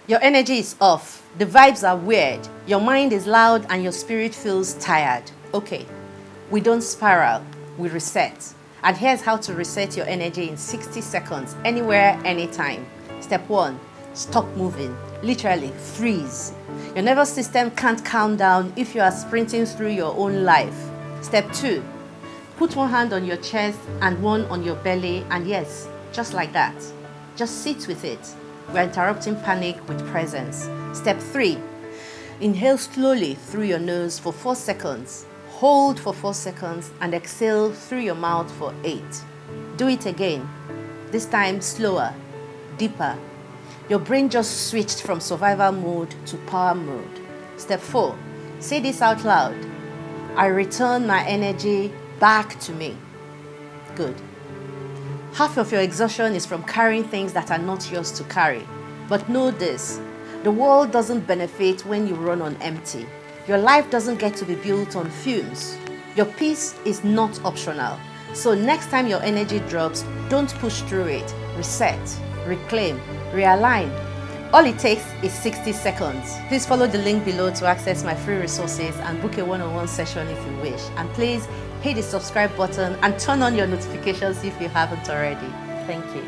Your energy is off, the vibes are weird, your mind is loud and your spirit feels tired. Okay, we don't spiral, we reset. And here's how to reset your energy in 60 seconds, anywhere, anytime. Step 1, stop moving. Literally, freeze. Your nervous system can't calm down if you are sprinting through your own life. Step 2, put one hand on your chest and one on your belly, and yes, just like that. Just sit with it. We're interrupting panic with presence. Step 3, inhale slowly through your nose for 4 seconds. Hold for 4 seconds and exhale through your mouth for 8. Do it again. This time slower, deeper. Your brain just switched from survival mode to power mode. Step 4, say this out loud. I return my energy back to me. Good. Half of your exhaustion is from carrying things that are not yours to carry. But know this, the world doesn't benefit when you run on empty. Your life doesn't get to be built on fumes. Your peace is not optional. So next time your energy drops, don't push through it. Reset, reclaim, realign. All it takes is 60 seconds. Please follow the link below to access my free resources and book a one-on-one session if you wish. And please hit the subscribe button and turn on your notifications if you haven't already. Thank you.